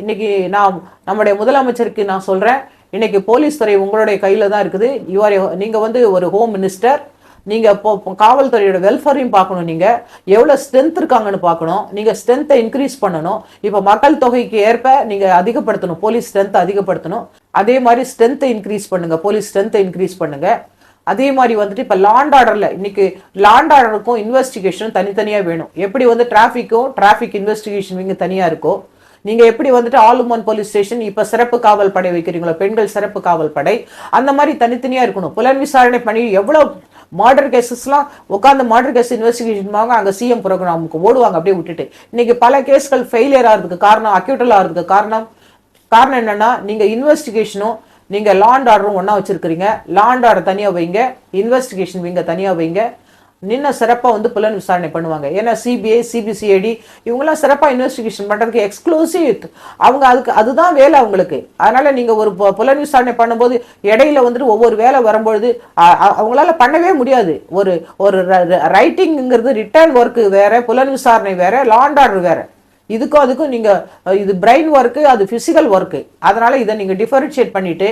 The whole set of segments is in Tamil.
இன்னைக்கு நான் நம்முடைய முதலமைச்சருக்கு நான் சொல்றேன், இன்னைக்கு போலீஸ் துறை உங்களுடைய கையில தான் இருக்குது. நீங்க வந்து ஒரு ஹோம் மினிஸ்டர். நீங்க காவல்துறையோட வெல்ஃபேரையும் பார்க்கணும். நீங்க எவ்வளவு ஸ்ட்ரென்த் இருக்காங்கன்னு பார்க்கணும். நீங்க ஸ்ட்ரென்த்தை இன்க்ரீஸ் பண்ணணும். இப்ப மக்கள் தொகைக்கு ஏற்ப நீங்க அதிகப்படுத்தணும், போலீஸ் ஸ்ட்ரென்த் அதிகப்படுத்தணும். அதே மாதிரி ஸ்ட்ரென்த்தை இன்க்ரீஸ் பண்ணுங்க, போலீஸ் ஸ்ட்ரென்த்தை இன்க்ரீஸ் பண்ணுங்க. அதே மாதிரி வந்துட்டு இப்ப லாண்ட் ஆர்டர்ல இன்னைக்கு லாண்ட் ஆர்டருக்கும் இன்வெஸ்டிகேஷனும் தனித்தனியா வேணும். எப்படி வந்து டிராபிக் இன்வெஸ்டிகேஷன் இங்க தனியா இருக்கோ, நீங்க எப்படி வந்துட்டு ஆல் உமன் போலீஸ் ஸ்டேஷன் இப்ப சிறப்பு காவல் படை வைக்கிறீங்களோ, பெண்கள் சிறப்பு காவல் படை, அந்த மாதிரி தனித்தனியா இருக்கணும். புலன் விசாரணை பண்ணி எவ்வளவு மர்டர் கேசஸ்லாம் உட்காந்து மர்டர் கேஸ் இன்வெஸ்டிகேஷன் அங்க சிஎம் ப்ரோக்ராமுக்கு ஓடுவாங்க அப்படியே விட்டுட்டு. இன்னைக்கு பல கேஸ்கள் ஃபெயிலியர் ஆகிறதுக்கு காரணம், அக்யூட்டல் ஆகிறதுக்கு காரணம் என்னன்னா, நீங்க இன்வெஸ்டிகேஷனும் நீங்க லாண்ட் ஆர்டரும் ஒன்னா வச்சிருக்கீங்க. லாண்ட் ஆர்டர் தனியா வைங்க, இன்வெஸ்டிகேஷன் விங்க தனியா வைங்க. நின்ன சிறப்பா வந்து புலன் விசாரணை பண்ணுவாங்க. ஏன்னா சிபிஐ, சிபிசிஐடி இவங்கெல்லாம் சிறப்பா இன்வெஸ்டிகேஷன் பண்றதுக்கு எக்ஸ்க்ளூசிவ் அவங்க, அதுதான் வேலை அவங்களுக்கு. அதனால நீங்க ஒரு புலன் விசாரணை பண்ணும்போது இடையில வந்துட்டு ஒவ்வொரு வேலை வரும்பொழுது அவங்களால பண்ணவே முடியாது. ஒரு ரைட்டிங்கிறது ரிட்டர்ன் ஒர்க் வேற, புலன் விசாரணை வேற, லாண்ட் ஆர்டர் வேற. அதுக்கும் நீங்க இது பிரெயின் ஒர்க்கு, அது பிசிக்கல் ஒர்க்கு. அதனால இதை நீங்க டிஃபரன்ஷியேட் பண்ணிட்டு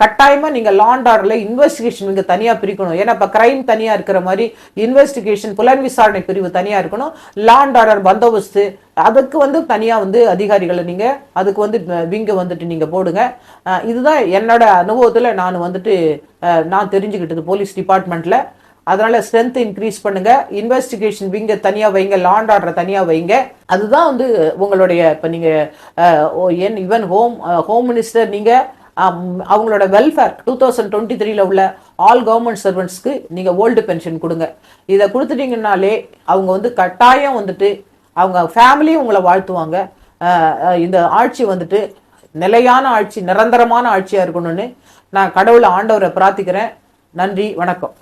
கட்டாயமா நீங்க லாண்ட் ஆர்டர்ல இன்வெஸ்டிகேஷன் நீங்க தனியா பிரிக்கணும். ஏன்னா இப்ப கிரைம் தனியா இருக்கிற மாதிரி இன்வெஸ்டிகேஷன் புலன் விசாரணை பிரிவு தனியா இருக்கணும். லாண்ட் ஆர்டர் பந்தோபஸ்து அதுக்கு வந்து தனியா வந்து அதிகாரிகளை நீங்க அதுக்கு வந்து விங்க வந்துட்டு நீங்க போடுங்க. இதுதான் என்னோட அனுபவத்துல நான் தெரிஞ்சுக்கிட்டது போலீஸ் டிபார்ட்மெண்ட்ல. அதனால ஸ்ட்ரென்த் இன்க்ரீஸ் பண்ணுங்க, இன்வெஸ்டிகேஷன் விங்க தனியா வைங்க, லாண்ட் ஆர்டர் தனியா வைங்க. அதுதான் வந்து உங்களுடைய இப்ப நீங்க ஈவன் ஹோம் மினிஸ்டர் நீங்க அவங்களோட வெல்ஃபேர் 2023 உள்ள ஆல் கவர்மெண்ட் சர்வெண்ட்ஸ்க்கு நீங்க ஓல்டு பென்ஷன் கொடுங்க. இதை கொடுத்துட்டீங்கன்னாலே அவங்க வந்து கட்டாயம் வந்துட்டு அவங்க ஃபேமிலியும் உங்களை வாழ்த்துவாங்க. இந்த ஆட்சி வந்துட்டு நிலையான ஆட்சி, நிரந்தரமான ஆட்சியா இருக்கணும்னு நான் கடவுளை ஆண்டவரை பிரார்த்திக்கிறேன். நன்றி, வணக்கம்.